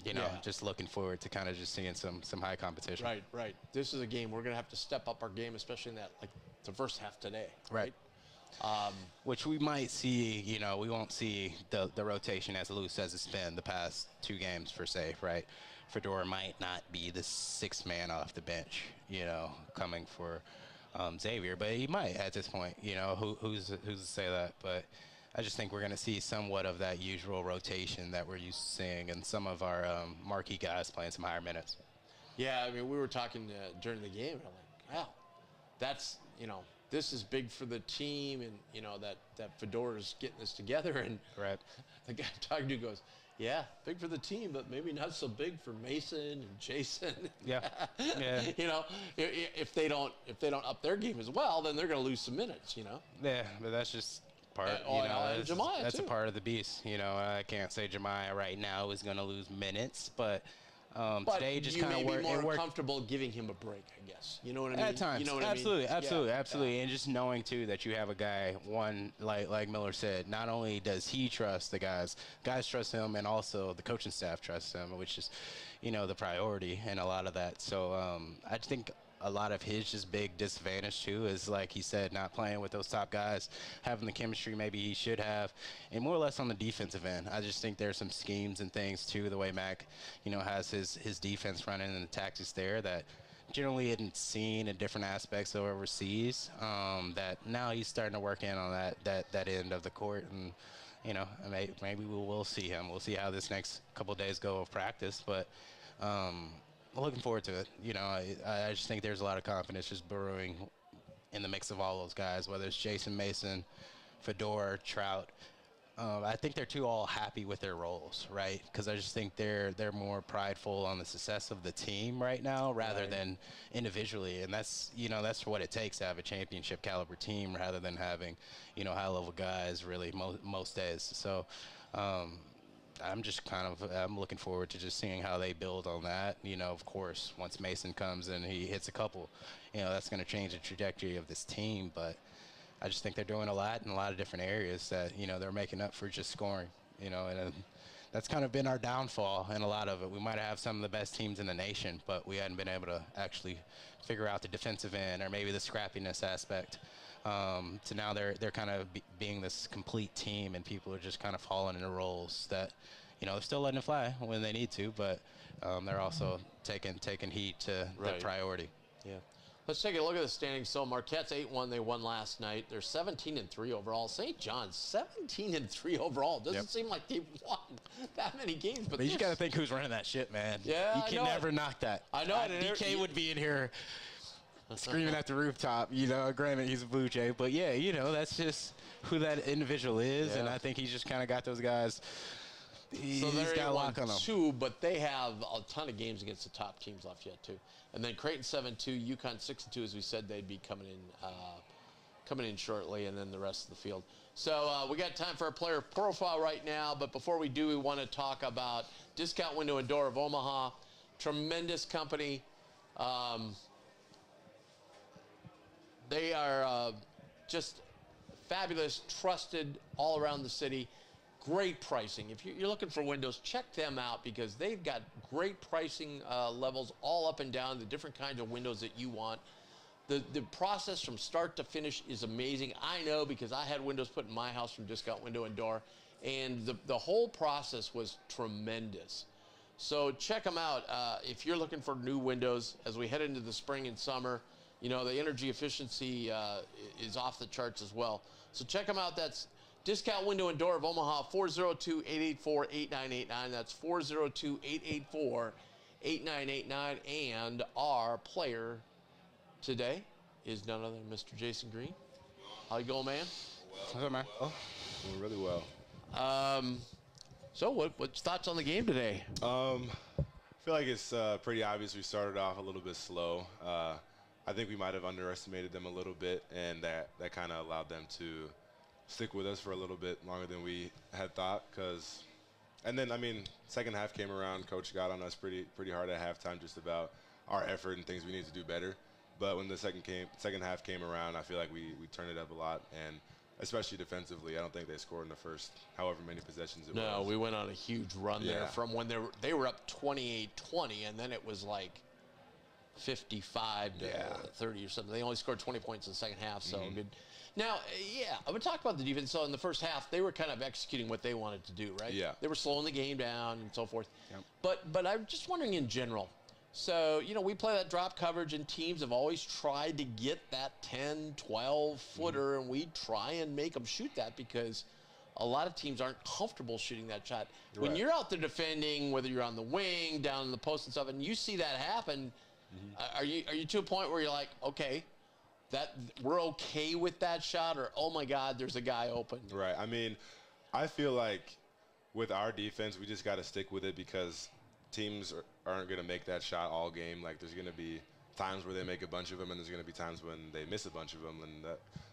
you know, just looking forward to kind of just seeing some high competition. Right. This is a game we're going to have to step up our game, especially in that, like, the first half today. Right. Which we might see, you know, we won't see the rotation as loose as it's been the past 2 games per se, right? Fedora might not be the 6th man off the bench, you know, coming for Xavier, but he might at this point, you know, who's to say that? But I just think we're going to see somewhat of that usual rotation that we're used to seeing, and some of our marquee guys playing some higher minutes. Yeah, I mean, we were talking during the game, and I'm like, wow, that's, you know, this is big for the team, and, you know, that Fedora's getting this together. And the guy talking to goes, yeah, big for the team, but maybe not so big for Mason and Jason. Yeah. You know, if they don't up their game as well, then they're going to lose some minutes, you know. Yeah, but that's just part, and Jemiah, that's too. a part of the beast. You know, I can't say Jemiah right now is going to lose minutes, but today just kind of worked. You may be more comfortable giving him a break, I guess. You know what I mean? At times, you know what absolutely, I mean? absolutely. And just knowing too that you have a guy, one like Miller said, not only does he trust the guys trust him, and also the coaching staff trusts him, which is, you know, the priority in a lot of that. So I think a lot of his just big disadvantage too is, like he said, not playing with those top guys, having the chemistry maybe he should have, and more or less on the defensive end. I just think there's some schemes and things too, the way Mac, you know, has his defense running and the tactics there that generally isn't seen in different aspects of overseas, that now he's starting to work in on that end of the court. And, you know, maybe we'll see him. We'll see how this next couple of days go of practice, but looking forward to it. You know, I just think there's a lot of confidence just brewing in the mix of all those guys, whether it's Jason, Mason, Fedora, Trout. I think they're all happy with their roles, right? Because I just think they're more prideful on the success of the team right now rather than individually. And that's, you know, that's what it takes to have a championship caliber team rather than having, you know, high level guys really most days. So I'm just I'm looking forward to just seeing how they build on that. You know, of course, once Mason comes and he hits a couple, you know, that's going to change the trajectory of this team. But I just think they're doing a lot in a lot of different areas that, you know, they're making up for just scoring, you know, and that's kind of been our downfall in a lot of it. We might have some of the best teams in the nation, but we hadn't been able to actually figure out the defensive end or maybe the scrappiness aspect. So now they're kind of being this complete team, and people are just kind of falling into roles that, you know, they're still letting it fly when they need to, but they're also taking heed to the priority. Yeah. Let's take a look at the standings. So Marquette's 8-1. They won last night. They're 17-3 overall. St. John's 17-3 overall. Doesn't seem like they've won that many games. But you got to think who's running that shit, man. Yeah, you can never knock that. I know. DK would be in here screaming at the rooftop. You know, granted he's a Blue Jay, but yeah, you know, that's just who that individual is, and I think he's just kind of got those guys. So they're got a lock on them. 2, but they have a ton of games against the top teams left yet too. And then Creighton 7-2, Uconn 6-2. As we said, they'd be coming coming in shortly, and then the rest of the field. So we got time for a player profile right now, but before we do, we want to talk about Discount Window and Door of Omaha. Tremendous company. They are just fabulous, trusted all around the city. Great pricing. If you're looking for windows, check them out because they've got great pricing levels all up and down, the different kinds of windows that you want. The process from start to finish is amazing. I know because I had windows put in my house from Discount Window and Door, and the whole process was tremendous. So check them out if you're looking for new windows as we head into the spring and summer. You know, the energy efficiency is off the charts as well. So check them out. That's Discount Window and Door of Omaha, 402-884-8989. That's 402-884-8989. And our player today is none other than Mr. Jason Green. How you going, man? What's up, man? Well, doing really well. So what's thoughts on the game today? I feel like it's pretty obvious we started off a little bit slow. I think we might have underestimated them a little bit, and that kind of allowed them to stick with us for a little bit longer than we had thought. And then, I mean, second half came around. Coach got on us pretty hard at halftime just about our effort and things we need to do better. But when the second half came around, I feel like we turned it up a lot, and especially defensively. I don't think they scored in the first however many possessions it was. No, we went on a huge run there from when they were up 28-20, and then it was like 55 to 30 or something. They only scored 20 points in the second half, so good. Now, I'm going to talk about the defense. So in the first half, they were kind of executing what they wanted to do, right? Yeah. They were slowing the game down and so forth. Yep. But I'm just wondering in general. So, you know, we play that drop coverage, and teams have always tried to get that 10, 12-footer, and we try and make them shoot that because a lot of teams aren't comfortable shooting that shot. When you're out there defending, whether you're on the wing, down in the post and stuff, and you see that happen, are you to a point where you're like, okay, that we're okay with that shot, or oh my God, there's a guy open? Right. I mean, I feel like with our defense, we just got to stick with it because teams aren't going to make that shot all game. Like, there's going to be times where they make a bunch of them, and there's going to be times when they miss a bunch of them. And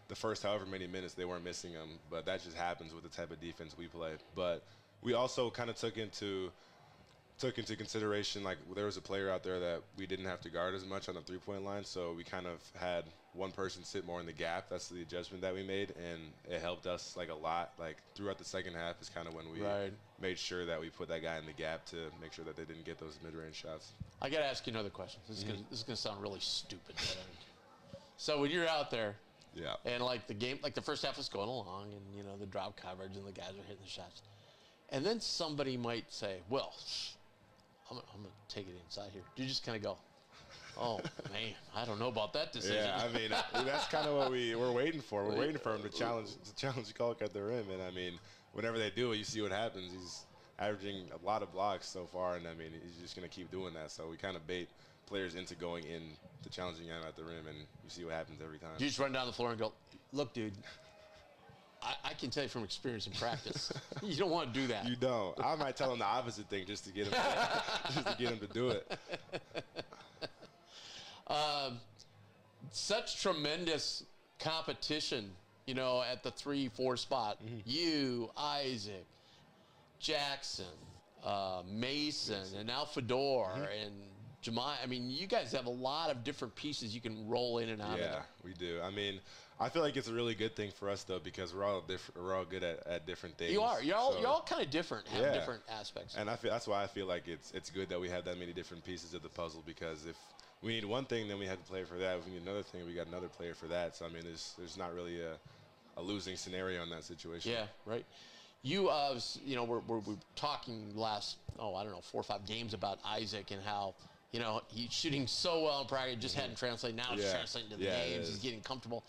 the first however many minutes, they weren't missing them. But that just happens with the type of defense we play. But we also kind of took into consideration, like, there was a player out there that we didn't have to guard as much on the three-point line, so we kind of had one person sit more in the gap. That's the adjustment that we made, and it helped us, like, a lot. Like, throughout the second half is kind of when we made sure that we put that guy in the gap to make sure that they didn't get those mid-range shots. I got to ask you another question. This is gonna sound really stupid. So when you're out there, and, like, the game, like, the first half was going along, and, you know, the drop coverage, and the guys are hitting the shots, and then somebody might say, well, I'm gonna take it inside here. You just kind of go, oh man, I don't know about that decision. Yeah, I mean, that's kind of what we're waiting for. We're waiting for him to challenge Kalk at the rim, and I mean, whenever they do it, you see what happens. He's averaging a lot of blocks so far, and I mean, he's just gonna keep doing that. So we kind of bait players into going in to challenging him at the rim, and you see what happens every time. You just run down the floor and go, look, dude. I can tell you from experience and practice, you don't want to do that. You don't. I might tell him the opposite thing just to get him to do it. Such tremendous competition, you know, at the 3-4 spot. You, Isaac, Jackson, Mason, and now Fedor, and Jemai. I mean, you guys have a lot of different pieces you can roll in and out of. Yeah, we do. I mean, I feel like it's a really good thing for us, though, because we're all different. We're all good at different things. You are. You're all kind of different. Have different aspects. And that's why I feel like it's good that we have that many different pieces of the puzzle. Because if we need one thing, then we have to play for that. If we need another thing, we got another player for that. So I mean, there's not really a losing scenario in that situation. Yeah. Right. You you know, we're talking last 4 or 5 games about Isaac and how, you know, he's shooting so well in practice, just hadn't translated. Now it's translating to the games. He's getting comfortable.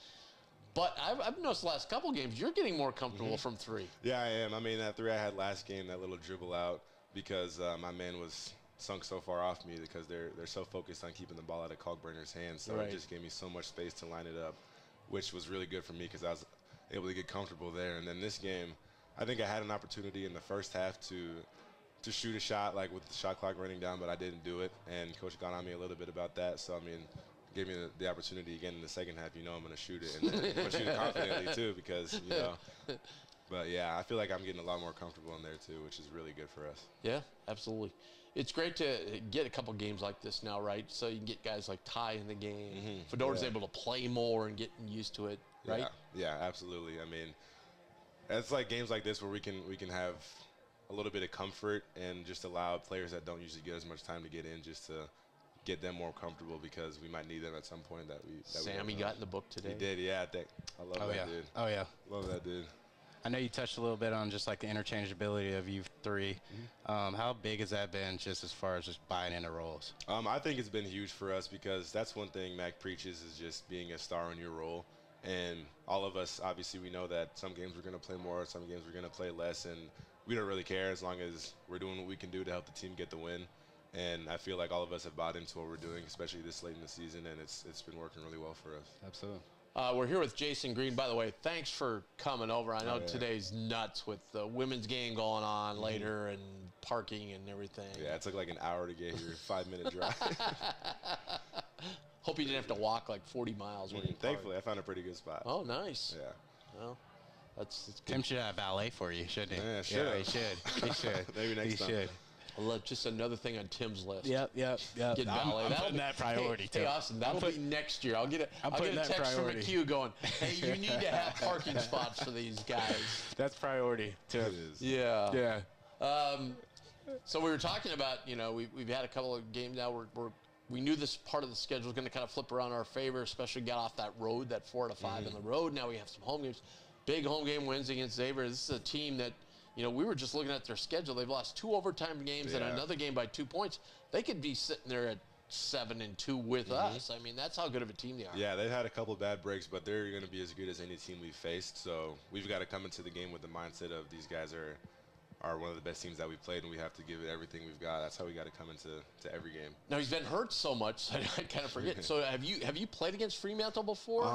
But I've noticed the last couple games, you're getting more comfortable from three. Yeah, I am. I mean, that three I had last game, that little dribble out, because my man was sunk so far off me because they're so focused on keeping the ball out of Kalkbrenner's hands. So it just gave me so much space to line it up, which was really good for me because I was able to get comfortable there. And then this game, I think I had an opportunity in the first half to shoot a shot, like with the shot clock running down, but I didn't do it. And Coach got on me a little bit about that. So, I mean, gave me the opportunity again in the second half, you know I'm going to shoot it. And then I'm going to shoot it confidently, too, because, you know. But, yeah, I feel like I'm getting a lot more comfortable in there, too, which is really good for us. Yeah, absolutely. It's great to get a couple games like this now, right? So you can get guys like Ty in the game. Fedora's able to play more and getting used to it, right? Yeah, absolutely. I mean, it's like games like this where we can have a little bit of comfort and just allow players that don't usually get as much time to get in just to get them more comfortable because we might need them at some point Sammy got in the book today. He did, yeah. I love that dude. Oh, yeah. Love that dude. I know you touched a little bit on just like the interchangeability of you three. How big has that been just as far as just buying into roles? I think it's been huge for us because that's one thing Mac preaches is just being a star in your role. And all of us, obviously, we know that some games we're going to play more, some games we're going to play less, and we don't really care as long as we're doing what we can do to help the team get the win. And I feel like all of us have bought into what we're doing, especially this late in the season, and it's been working really well for us. Absolutely. We're here with JASEN Green. By the way, thanks for coming over. I know today's nuts with the women's game going on later and parking and everything. Yeah, it took like an hour to get here, 5-minute drive. Hope you didn't have to walk like 40 miles. Thankfully, I found a pretty good spot. Oh, nice. Yeah. Well, that's good. Tim should have valet for you, shouldn't he? Yeah, sure. He should. He should. Maybe next time. He should. Just another thing on Tim's list. Yep. Get valet. I'm putting that priority, Hey, Austin, that'll be next year. I'll get a text from McHugh going, hey, you need to have parking spots for these guys. That's priority, Tim. It is. Yeah. So we were talking about, we've had a couple of games now. We knew this part of the schedule was going to kind of flip around our favor, especially got off that road, that 4 out of 5 on the road. Now we have some home games. Big home game wins against Xavier. This is a team that, we were just looking at their schedule. They've lost 2 overtime games and another game by 2 points. They could be sitting there at 7-2 with us. I mean, that's how good of a team they are. Yeah, they've had a couple bad breaks, but they're going to be as good as any team we've faced. So we've got to come into the game with the mindset of these guys are one of the best teams that we played, and we have to give it everything we've got. That's how we got to come into every game. Now, he's been hurt so much, I kind of forget. So have you played against Fremantle before?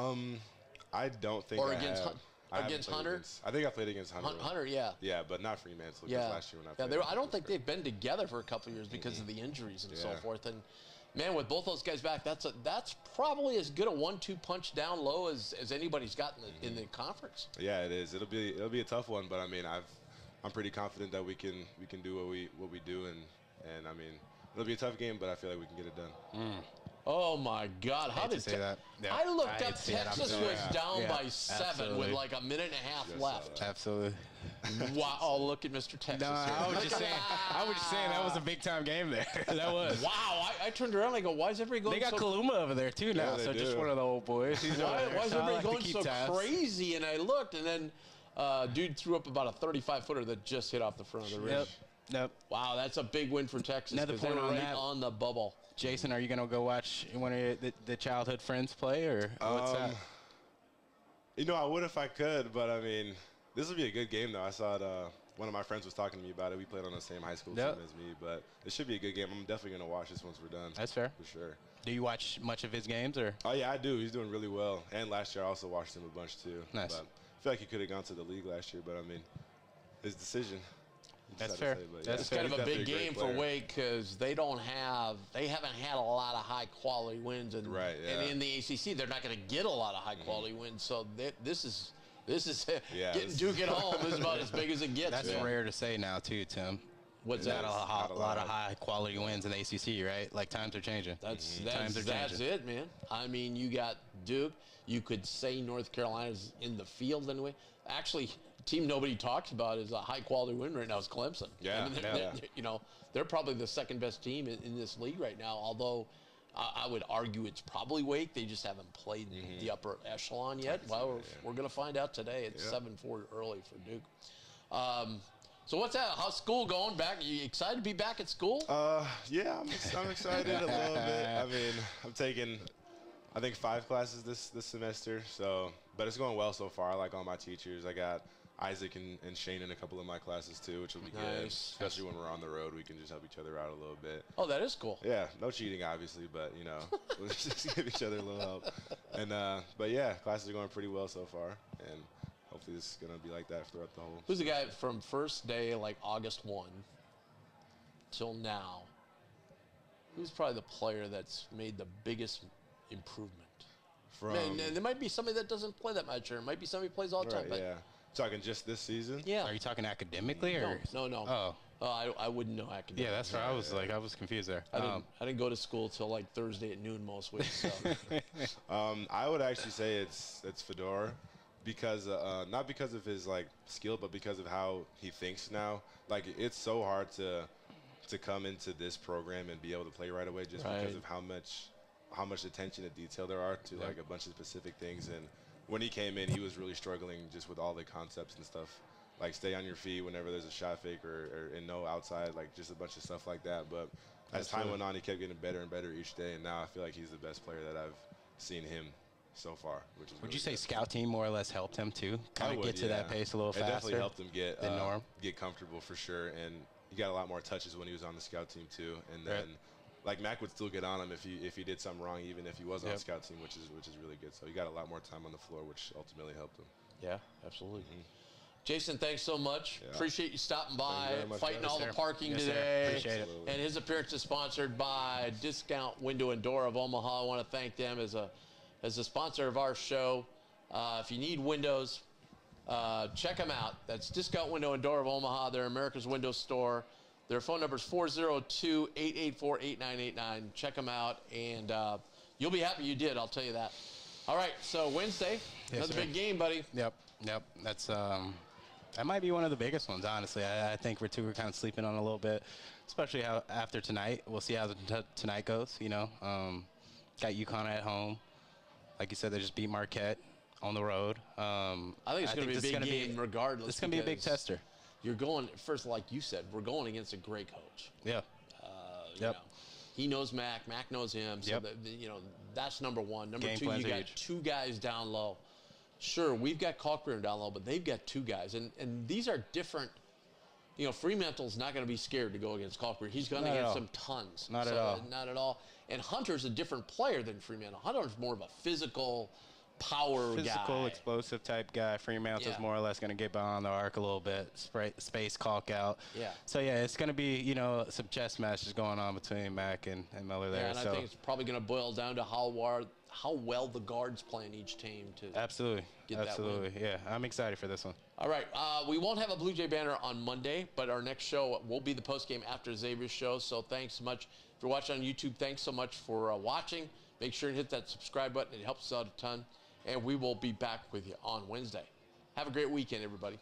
I don't think or I against have. Against Hunter? I think I played against Hunter. Hunter, yeah. Yeah, but not Fremantle. Yeah. Last year when I played. I don't think they've been together for a couple of years because of the injuries and so forth. And man, with both those guys back, that's probably as good a 1-2 punch down low as anybody's got in the conference. Yeah, it is. It'll be a tough one, but I mean, I'm pretty confident that we can do what we do, and I mean, it'll be a tough game, but I feel like we can get it done. Oh my God! How did say that? Yeah. I looked up Texas was down by 7 absolutely. with like a minute and a half left. Absolutely. Wow! Oh, look at Mr. Texas. No, here. I was just saying that was a big time game there. That was. Wow! I turned around and I go, why is everybody going? They got Kaluma over there too now, so just one of the old boys. Why is everybody going so crazy? And I looked, and then dude threw up about a 35-footer that just hit off the front of the rim. Yep. Wow, that's a big win for Texas. Another point on that. On the bubble. Jason, are you going to go watch one of the childhood friends play, or what's that? I would if I could, but I mean, this will be a good game, though. I saw it. One of my friends was talking to me about it. We played on the same high school team as me, but it should be a good game. I'm definitely going to watch this once we're done. That's fair. For sure. Do you watch much of his games, or? Oh, yeah, I do. He's doing really well. And last year I also watched him a bunch, too. Nice. But I feel like he could have gone to the league last year, but I mean, his decision. That's fair. It's kind of a big game for Wake because they haven't had a lot of high quality wins, and in the ACC they're not going to get a lot of high quality wins. So this is getting Duke at home is about as big as it gets. That's rare to say now too, Tim. What's that? A lot of high quality wins in the ACC, right? Like times are changing. That's it, man. I mean, you got Duke. You could say North Carolina's in the field anyway. Actually, team nobody talks about is a high-quality win right now is Clemson. Yeah, I mean, they're probably the second-best team in this league right now, although I would argue it's probably Wake. They just haven't played the upper echelon yet. Well, we're going to find out today. It's 7-4 early for Duke. So what's that? How's school going? Back? Are you excited to be back at school? Yeah, I'm excited a little bit. I mean, I'm taking, I think, 5 classes this semester. But it's going well so far. I like all my teachers. I got Isaac and Shane in a couple of my classes too, which will be good. Especially when we're on the road, we can just help each other out a little bit. Oh, that is cool. Yeah, no cheating, obviously, but we'll just give each other a little help. And but yeah, classes are going pretty well so far, and hopefully this is gonna be like that throughout the whole. Who's the guy from first day, like August 1, till now? Who's probably the player that's made the biggest improvement? From And there might be somebody that doesn't play that much, or it might be somebody who plays all the time. right, But yeah. Talking just this season. yeah. Are you talking academically or? No. Oh, I wouldn't know academics. yeah, that's right. I was confused there. I didn't go to school till like Thursday at noon most weeks. So. I would actually say it's Fedor, because not because of his like skill, but because of how he thinks now. Like it's so hard to come into this program and be able to play right away, just because of how much attention to detail there are to like a bunch of specific things. And when he came in, he was really struggling just with all the concepts and stuff. Like stay on your feet whenever there's a shot fake or and no outside, like just a bunch of stuff like that. But as time went on, he kept getting better and better each day, and now I feel like he's the best player that I've seen him so far. Which is Would really you say good. scout team more or less helped him too? Kind of get to that pace a little faster? It definitely helped him get comfortable for sure, and he got a lot more touches when he was on the scout team too. And then, like Mac would still get on him if he did something wrong, even if he was on the scout team, which is really good. So he got a lot more time on the floor, which ultimately helped him. Yeah, absolutely. Jason, thanks so much. Yeah. Appreciate you stopping by, very much, fighting guys. all the Yes, sir. parking Yes, sir. today. Appreciate it. And his appearance is sponsored by Discount Window and Door of Omaha. I want to thank them as a sponsor of our show. If you need windows, check them out. That's Discount Window and Door of Omaha. They're America's window store. Their phone number is 402-884-8989. Check them out, and you'll be happy you did, I'll tell you that. All right, so Wednesday, another big game, buddy. Yep. That's that might be one of the biggest ones, honestly. I think we're kind of sleeping on a little bit, especially how after tonight. We'll see how tonight goes. You know, got Uconn at home. Like you said, they just beat Marquette on the road. I think it's going to be a big game regardless. It's going to be a big tester. You're going, first, like you said, we're going against a great coach. Yeah. You know, he knows Mac. Mac knows him. So, that's number one. Number Game two, you got huge. two guys down low. Sure, we've got Kalkbrenner down low, but they've got two guys. And these are different. You know, Fremantle's not going to be scared to go against Kalkbrenner. He's going against them tons. Not at all. Not at all. And Hunter's a different player than Fremantle. Hunter's more of a physical power Physical, guy. explosive type guy. Fremantle's more or less going to get behind the arc a little bit, space caulk out. Yeah. So, it's going to be, some chess matches going on between Mac and Miller there. Yeah, and I think it's probably going to boil down to how well the guards play in each team to Absolutely. get that win. Yeah, I'm excited for this one. All right, we won't have a Blue Jay banner on Monday, but our next show will be the postgame after Xavier's show. So thanks so much. If you're watching on YouTube, thanks so much for watching. Make sure and hit that subscribe button. It helps us out a ton. And we will be back with you on Wednesday. Have a great weekend, everybody.